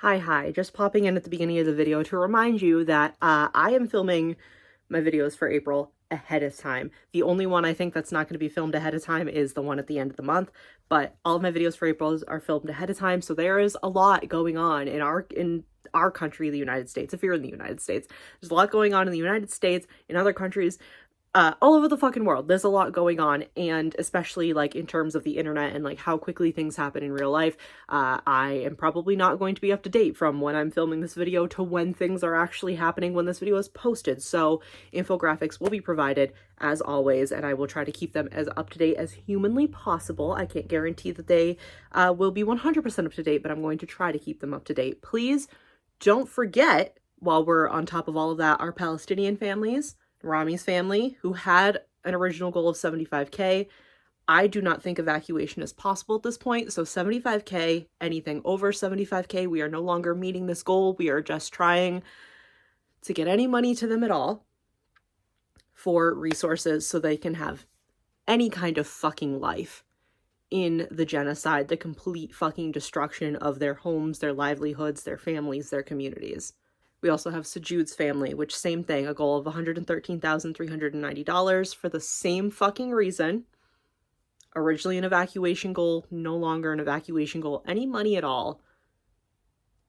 Hi, just popping in at the beginning of the video to remind you that I am filming my videos for April ahead of time. The only one I think that's not going to be filmed ahead of time is the one at the end of the month, but all of my videos for April are filmed ahead of time, so there is a lot going on in our country, the United States. If you're in the United States, there's a lot going on in the United States, in other countries, all over the fucking world. There's a lot going on, and especially like in terms of the internet and like how quickly things happen in real life, I am probably not going to be up to date from when I'm filming this video to when things are actually happening when this video is posted. So infographics will be provided as always, and I will try to keep them as up to date as humanly possible. I can't guarantee that they will be 100% up to date, but I'm going to try to keep them up to date. Please don't forget, while we're on top of all of that, our Palestinian families, Rami's family, who had an original goal of 75K. I do not think evacuation is possible at this point, so 75K, anything over 75K, we are no longer meeting this goal. We are just trying to get any money to them at all for resources so they can have any kind of fucking life in the genocide, the complete fucking destruction of their homes, their livelihoods, their families, their communities. We also have Sajud's family, which same thing, a goal of $113,390 for the same fucking reason. Originally an evacuation goal, no longer an evacuation goal, any money at all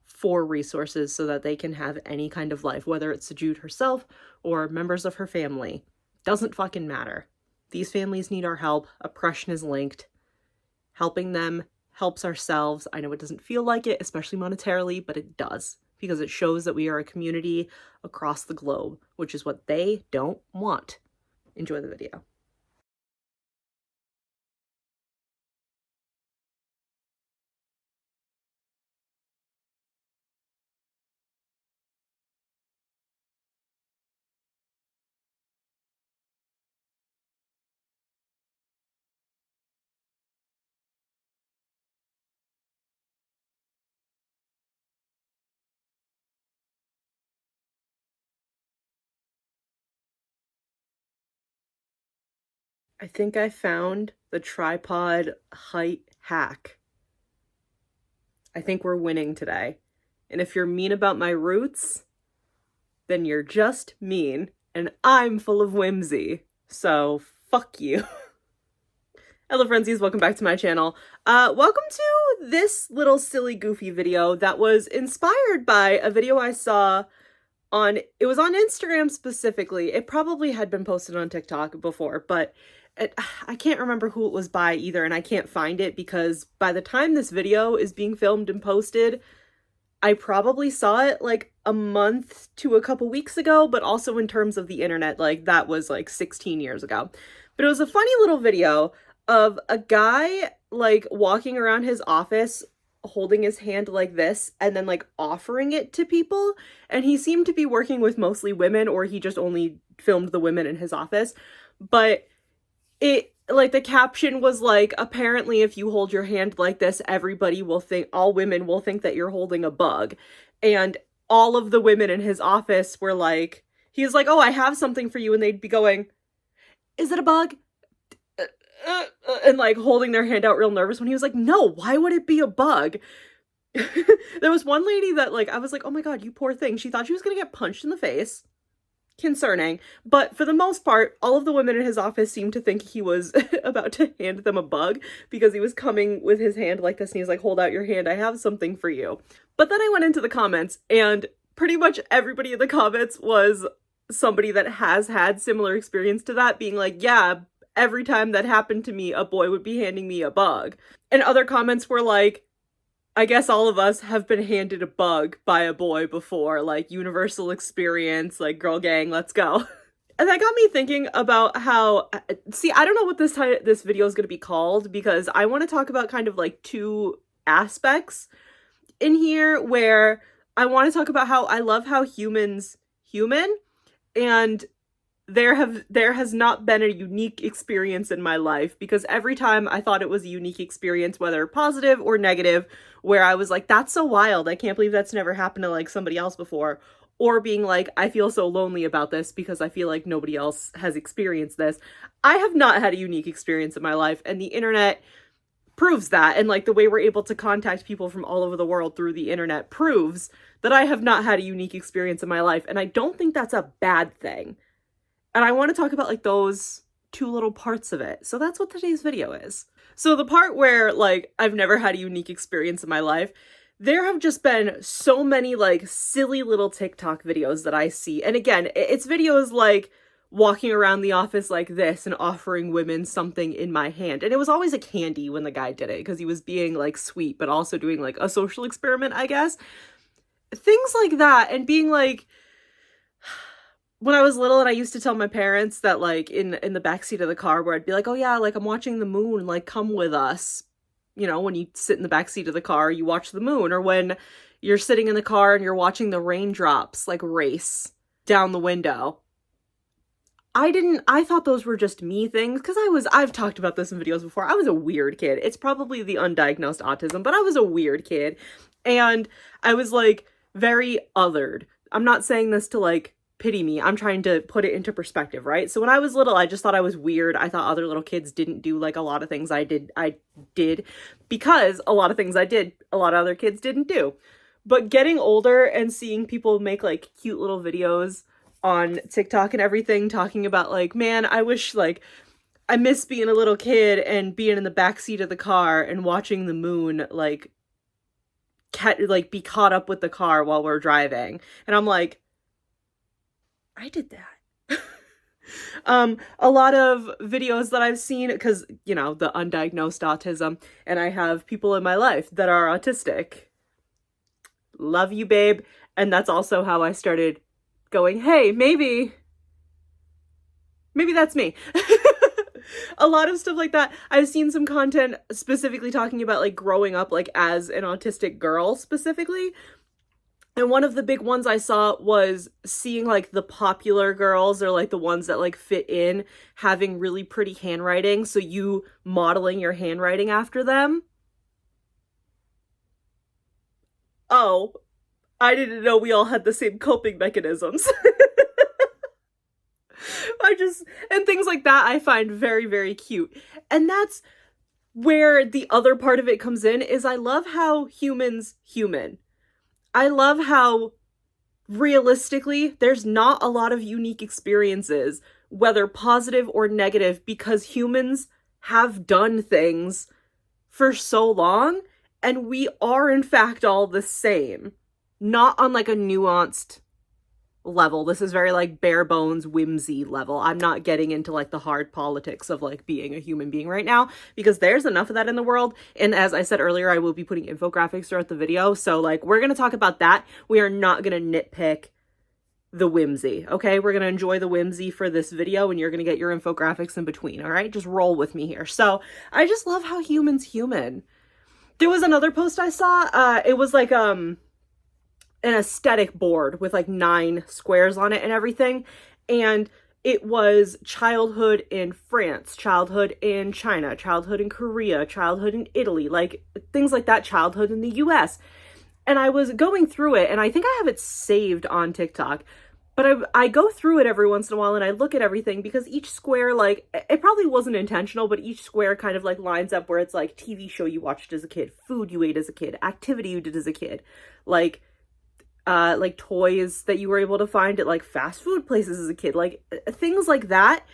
for resources so that they can have any kind of life, whether it's Sajud herself or members of her family. Doesn't fucking matter. These families need our help. Oppression is linked. Helping them helps ourselves. I know it doesn't feel like it, especially monetarily, but it does, because it shows that we are a community across the globe, which is what they don't want. Enjoy the video. I think I found the tripod height hack. I think we're winning today. And if you're mean about my roots, then you're just mean, and I'm full of whimsy. So, fuck you. Hello Friendzies, welcome back to my channel. Welcome to this little silly goofy video that was inspired by a video I saw it was on Instagram specifically. It probably had been posted on TikTok before, but I can't remember who it was by either, and I can't find it because by the time this video is being filmed and posted, I probably saw it like a month to a couple weeks ago, but also in terms of the internet, like that was like 16 years ago. But it was a funny little video of a guy like walking around his office holding his hand like this and then like offering it to people, and he seemed to be working with mostly women, or he just only filmed the women in his office. But it, like, the caption was like, apparently if you hold your hand like this, all women will think that you're holding a bug. And all of the women in his office were like, he's like, oh, I have something for you, and they'd be going, is it a bug? And like holding their hand out real nervous, when he was like, no, why would it be a bug? There was one lady that like, I was like, oh my god, you poor thing. She thought she was gonna get punched in the face. Concerning. But for the most part, all of the women in his office seemed to think he was about to hand them a bug, because he was coming with his hand like this and he's like, hold out your hand, I have something for you. But then I went into the comments, and pretty much everybody in the comments was somebody that has had similar experience to that, being like, yeah, every time that happened to me, a boy would be handing me a bug. And other comments were like, I guess all of us have been handed a bug by a boy before, like universal experience, like girl gang, let's go. And that got me thinking about how, see, I don't know what this video is going to be called, because I want to talk about kind of like two aspects in here, where I want to talk about how I love how humans human, and there has not been a unique experience in my life, because every time I thought it was a unique experience, whether positive or negative, where I was like, that's so wild, I can't believe that's never happened to like somebody else before, or being like, I feel so lonely about this because I feel like nobody else has experienced this. I have not had a unique experience in my life, and the internet proves that. And like the way we're able to contact people from all over the world through the internet proves that I have not had a unique experience in my life. And I don't think that's a bad thing. And I want to talk about like those two little parts of it. So that's what today's video is. So the part where like I've never had a unique experience in my life, there have just been so many like silly little TikTok videos that I see. And again, it's videos like walking around the office like this and offering women something in my hand. And it was always a candy when the guy did it because he was being like sweet, but also doing like a social experiment, I guess. Things like that. And being like, when I was little and I used to tell my parents that like in the backseat of the car where I'd be like, oh yeah, like I'm watching the moon, like come with us. You know, when you sit in the backseat of the car, you watch the moon. Or when you're sitting in the car and you're watching the raindrops like race down the window. I thought those were just me things because I've talked about this in videos before. I was a weird kid. It's probably the undiagnosed autism, but I was a weird kid. And I was like very othered. I'm not saying this to like pity me. I'm trying to put it into perspective, right? So when I was little, I just thought I was weird. I thought other little kids didn't do like a lot of things I did because a lot of things I did, a lot of other kids didn't do. But getting older and seeing people make like cute little videos on TikTok and everything talking about like, man, I wish like I miss being a little kid and being in the backseat of the car and watching the moon like be caught up with the car while we're driving. And I'm like, I did that. A lot of videos that I've seen, because, you know, the undiagnosed autism, and I have people in my life that are autistic. Love you, babe. And that's also how I started going, hey, maybe that's me. A lot of stuff like that. I've seen some content specifically talking about like growing up like as an autistic girl specifically. And one of the big ones I saw was seeing like the popular girls or like the ones that like fit in having really pretty handwriting. So you modeling your handwriting after them. Oh, I didn't know we all had the same coping mechanisms. And things like that I find very, very cute. And that's where the other part of it comes in is I love how humans human. I love how realistically there's not a lot of unique experiences, whether positive or negative, because humans have done things for so long and we are in fact all the same. Not on like a nuanced level. This is very like bare bones whimsy level. I'm not getting into like the hard politics of like being a human being right now because there's enough of that in the world. And as I said earlier, I will be putting infographics throughout the video. So like we're going to talk about that. We are not going to nitpick the whimsy. Okay. We're going to enjoy the whimsy for this video and you're going to get your infographics in between. All right. Just roll with me here. So I just love how humans human. There was another post I saw. It was like, an aesthetic board with like 9 squares on it and everything. And it was childhood in France, childhood in China, childhood in Korea, childhood in Italy, like things like that, childhood in the US. And I was going through it and I think I have it saved on TikTok, but I go through it every once in a while and I look at everything because each square, like it probably wasn't intentional, but each square kind of like lines up where it's like TV show you watched as a kid, food you ate as a kid, activity you did as a kid, like toys that you were able to find at like fast food places as a kid, like things like that,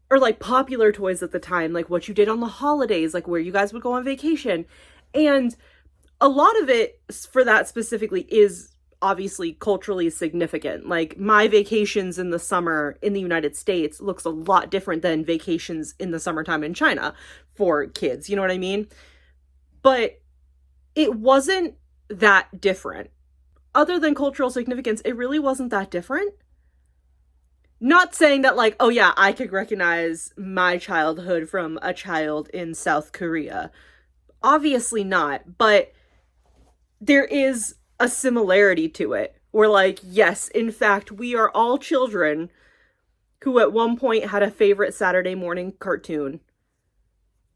or like popular toys at the time, like what you did on the holidays, like where you guys would go on vacation. And a lot of it for that specifically is obviously culturally significant. Like my vacations in the summer in the United States looks a lot different than vacations in the summertime in China for kids, you know what I mean? But it wasn't that different. Other than cultural significance, it really wasn't that different. Not saying that like, oh yeah, I could recognize my childhood from a child in South Korea. Obviously not, but there is a similarity to it. Where like, yes, in fact, we are all children who at one point had a favorite Saturday morning cartoon.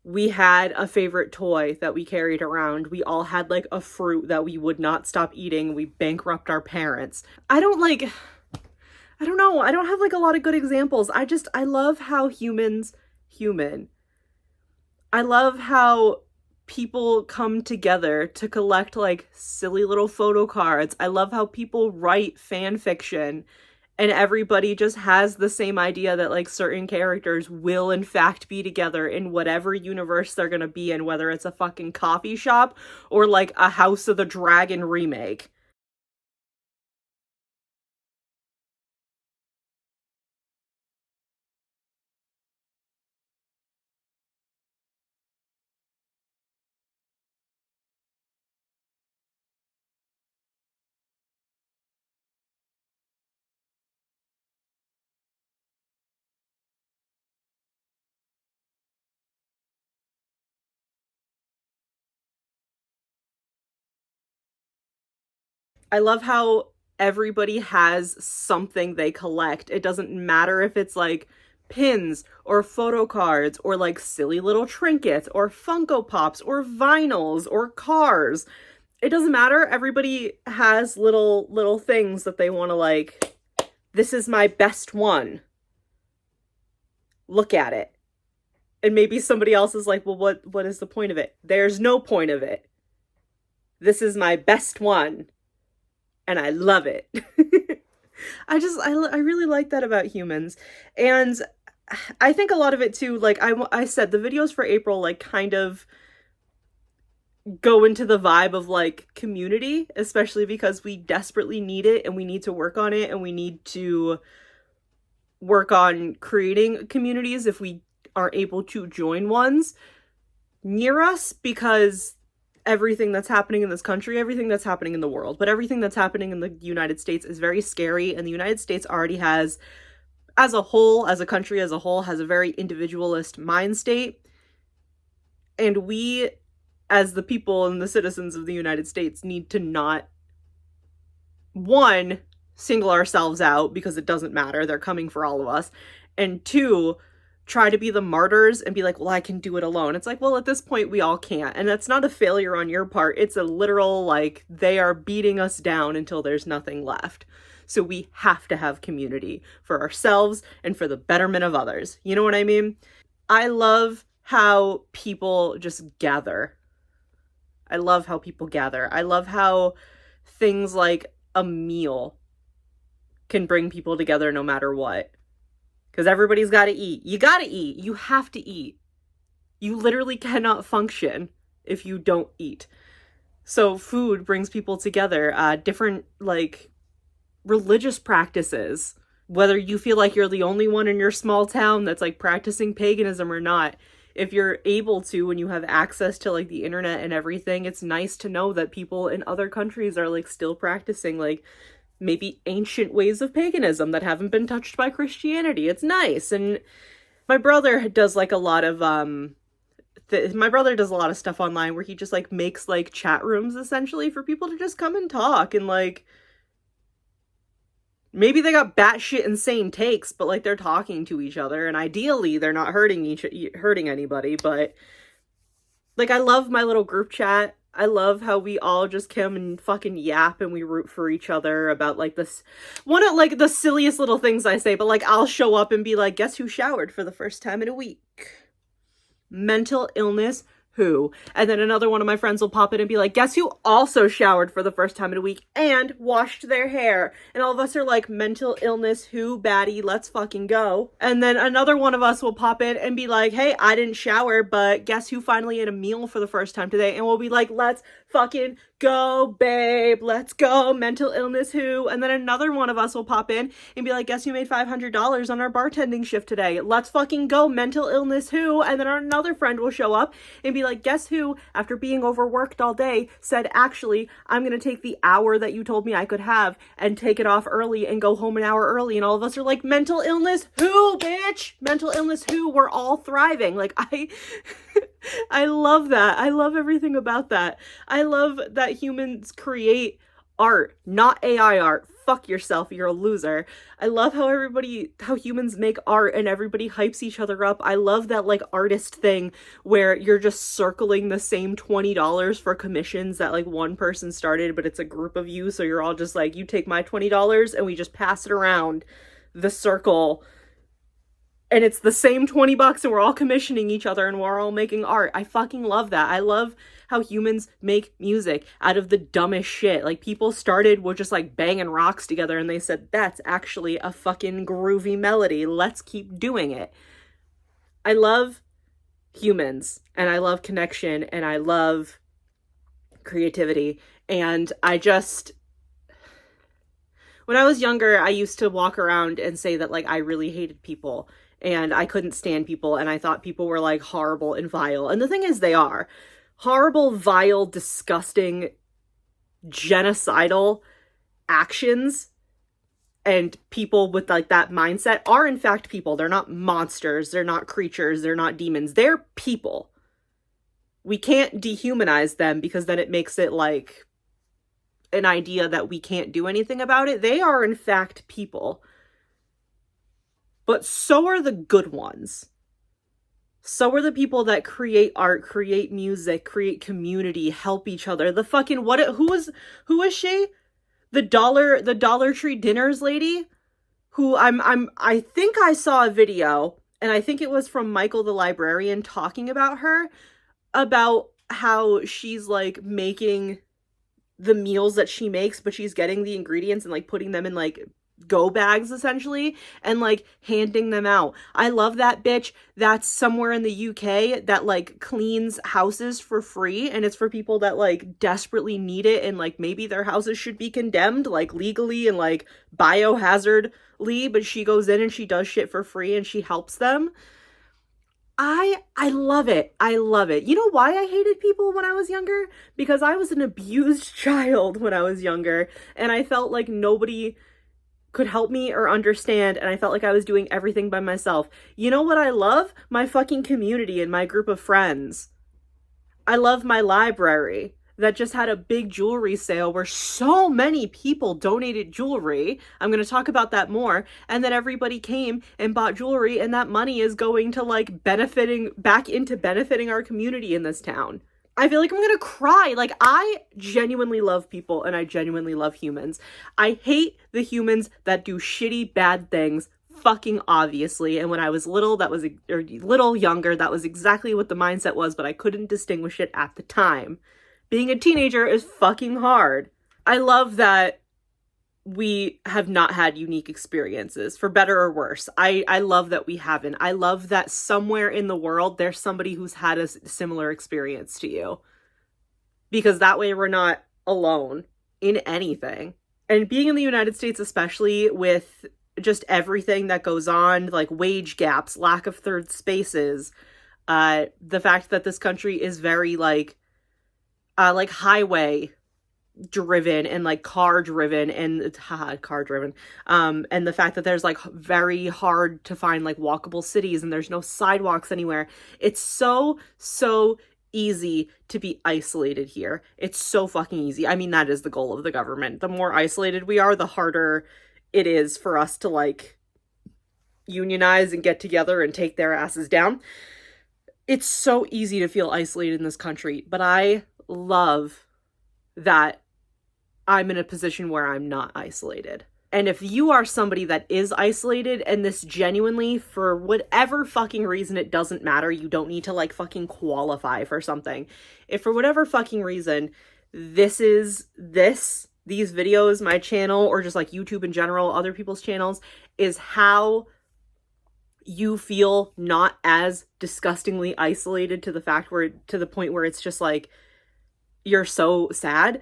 We had a favorite toy that we carried around. We all had like a fruit that we would not stop eating. We bankrupt our parents. I don't know. I don't have like a lot of good examples. I love how humans human. I love how people come together to collect like silly little photo cards. I love how people write fan fiction and everybody just has the same idea that like certain characters will in fact be together in whatever universe they're gonna be in, whether it's a fucking coffee shop or like a House of the Dragon remake. I love how everybody has something they collect. It doesn't matter if it's like pins or photo cards or like silly little trinkets or Funko Pops or vinyls or cars. It doesn't matter. Everybody has little things that they want to like, this is my best one. Look at it. And maybe somebody else is like, well, what is the point of it? There's no point of it. This is my best one. And I love it. I really like that about humans. And I think a lot of it too, like I said, the videos for April, like kind of go into the vibe of like community, especially because we desperately need it and we need to work on it and we need to work on creating communities if we are able to join ones near us, because everything that's happening in this country, everything that's happening in the world, but everything that's happening in the United States is very scary. And the United States already has, as a whole, as a country as a whole, has a very individualist mind state. And we, as the people and the citizens of the United States, need to not, one, single ourselves out because it doesn't matter. They're coming for all of us. And two, try to be the martyrs and be like, well, I can do it alone. It's like, well, at this point, we all can't. And that's not a failure on your part. It's a literal, like, they are beating us down until there's nothing left. So we have to have community for ourselves and for the betterment of others. You know what I mean? I love how people just gather. I love how people gather. I love how things like a meal can bring people together no matter what. Because everybody's got to eat. You got to eat. You have to eat. You literally cannot function if you don't eat. So food brings people together. Different, like, religious practices. Whether you feel like you're the only one in your small town that's, like, practicing paganism or not, if you're able to, when you have access to, like, the internet and everything, it's nice to know that people in other countries are, like, still practicing, like, maybe ancient ways of paganism that haven't been touched by Christianity. It's nice. And my brother does like a lot of my brother does a lot of stuff online where he just like makes like chat rooms essentially for people to just come and talk, and like maybe they got batshit insane takes, but like they're talking to each other, and ideally they're not hurting anybody. But like, I love my little group chat. I love how we all just come and fucking yap and we root for each other about like this, one of like the silliest little things I say, but like I'll show up and be like, guess who showered for the first time in a week? Mental illness, who? And then another one of my friends will pop in and be like, guess who also showered for the first time in a week and washed their hair? And all of us are like, mental illness, who, baddie, let's fucking go. And then another one of us will pop in and be like, hey, I didn't shower, but guess who finally ate a meal for the first time today? And we'll be like, let's fucking go, babe, let's go, mental illness, who? And then another one of us will pop in and be like, guess who made $500 on our bartending shift today? Let's fucking go, mental illness, who? And then another friend will show up and be like, guess who, after being overworked all day, said, actually, I'm gonna take the hour that you told me I could have and take it off early and go home an hour early. And all of us are like, mental illness, who, bitch? Mental illness, who? We're all thriving. Like, I love that. I love everything about that. I love that humans create art, not AI art. Fuck yourself, you're a loser. I love how humans make art and everybody hypes each other up. I love that like artist thing where you're just circling the same $20 for commissions that like one person started, but it's a group of you. So you're all just like, you take my $20 and we just pass it around the circle and it's the same 20 bucks and we're all commissioning each other and we're all making art. I fucking love that. I love how humans make music out of the dumbest shit. Like, people started with just like banging rocks together and they said, that's actually a fucking groovy melody. Let's keep doing it. I love humans and I love connection and I love creativity. And when I was younger, I used to walk around and say that like I really hated people and I couldn't stand people and I thought people were like horrible and vile. And the thing is, they are horrible, vile, disgusting, genocidal actions. And people with like that mindset are in fact people. They're not monsters. They're not creatures. They're not demons. They're people. We can't dehumanize them because then it makes it like an idea that we can't do anything about it. They are in fact people. But so are the good ones. So are the people that create art, create music, create community, help each other. The fucking who is she? The Dollar Tree dinners lady, who I think I saw a video, and I think it was from Michael the librarian talking about her, about how she's like making the meals that she makes, but she's getting the ingredients and like putting them in like go bags essentially and like handing them out. I love that bitch. That's somewhere in the UK that like cleans houses for free, and it's for people that like desperately need it, and like maybe their houses should be condemned like legally and like biohazardly, but she goes in and she does shit for free and she helps them. I love it. I love it. You know why I hated people when I was younger? Because I was an abused child when I was younger, and I felt like nobody could help me or understand, and I felt like I was doing everything by myself. You know what I love? My fucking community and my group of friends. I love my library that just had a big jewelry sale where so many people donated jewelry. I'm going to talk about that more. And then everybody came and bought jewelry, and that money is going to like benefiting our community in this town. I feel like I'm gonna cry. Like, I genuinely love people and I genuinely love humans. I hate the humans that do shitty, bad things, fucking obviously. And when I was little, little younger, that was exactly what the mindset was, but I couldn't distinguish it at the time. Being a teenager is fucking hard. I love that we have not had unique experiences, for better or worse. I love that we haven't. I love that somewhere in the world there's somebody who's had a similar experience to you. Because that way we're not alone in anything. And being in the United States, especially with just everything that goes on, like wage gaps, lack of third spaces, the fact that this country is very like highway driven and like car driven and and the fact that there's like very hard to find like walkable cities and there's no sidewalks anywhere. It's so easy to be isolated here. It's so fucking easy. I mean, that is the goal of the government. The more isolated we are, the harder it is for us to like unionize and get together and take their asses down. It's so easy to feel isolated in this country, but I love that I'm in a position where I'm not isolated. And if you are somebody that is isolated, and this genuinely, for whatever fucking reason, it doesn't matter, you don't need to like fucking qualify for something. If for whatever fucking reason, these videos, my channel, or just like YouTube in general, other people's channels, is how you feel not as disgustingly isolated to the point where it's just like, you're so sad.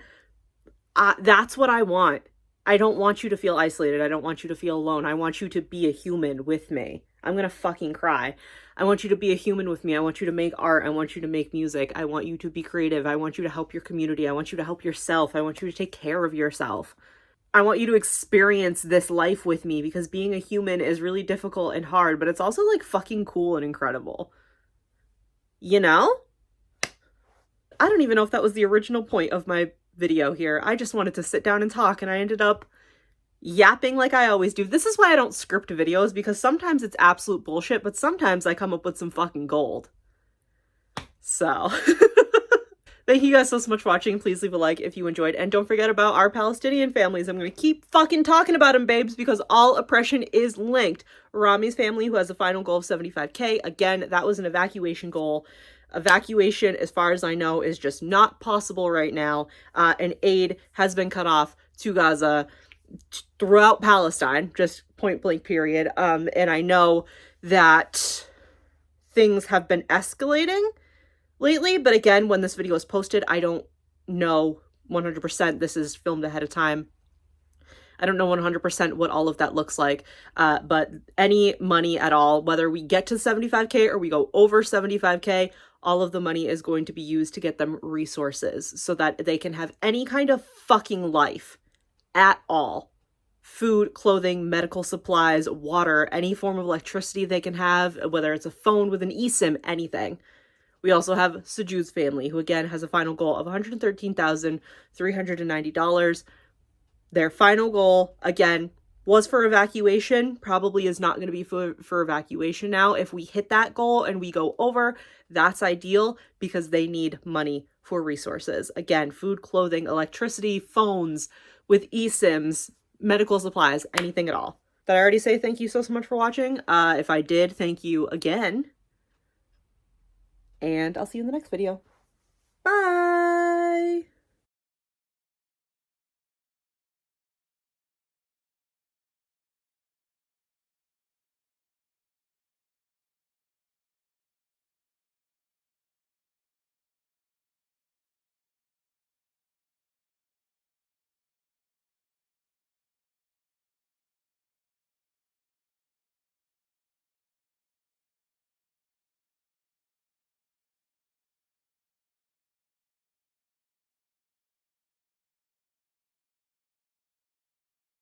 That's what I want. I don't want you to feel isolated. I don't want you to feel alone. I want you to be a human with me. I'm gonna fucking cry. I want you to be a human with me. I want you to make art. I want you to make music. I want you to be creative. I want you to help your community. I want you to help yourself. I want you to take care of yourself. I want you to experience this life with me, because being a human is really difficult and hard, but it's also like fucking cool and incredible. You know? I don't even know if that was the original point of my video here. I just wanted to sit down and talk, and I ended up yapping like I always do. This is why I don't script videos, because sometimes it's absolute bullshit, but sometimes I come up with some fucking gold. So Thank you guys so much for watching. Please leave a like if you enjoyed. And don't forget about our Palestinian families. I'm going to keep fucking talking about them, babes, because all oppression is linked. Rami's family, who has a final goal of 75K. Again, that was an evacuation goal. Evacuation, as far as I know, is just not possible right now. And aid has been cut off to Gaza throughout Palestine, just point blank period. And I know that things have been escalating lately, but again, when this video is posted, I don't know 100%. This is filmed ahead of time. I don't know 100% what all of that looks like, but any money at all, whether we get to 75K or we go over 75K, all of the money is going to be used to get them resources so that they can have any kind of fucking life at all. Food, clothing, medical supplies, water, any form of electricity they can have, whether it's a phone with an eSIM, anything. We also have Suju's family, who again has a final goal of $113,390. Their final goal, again, was for evacuation, probably is not going to be for evacuation now. If we hit that goal and we go over, that's ideal because they need money for resources. Again, food, clothing, electricity, phones with eSIMs, medical supplies, anything at all. Did I already say thank you so much for watching? If I did, thank you again. And I'll see you in the next video.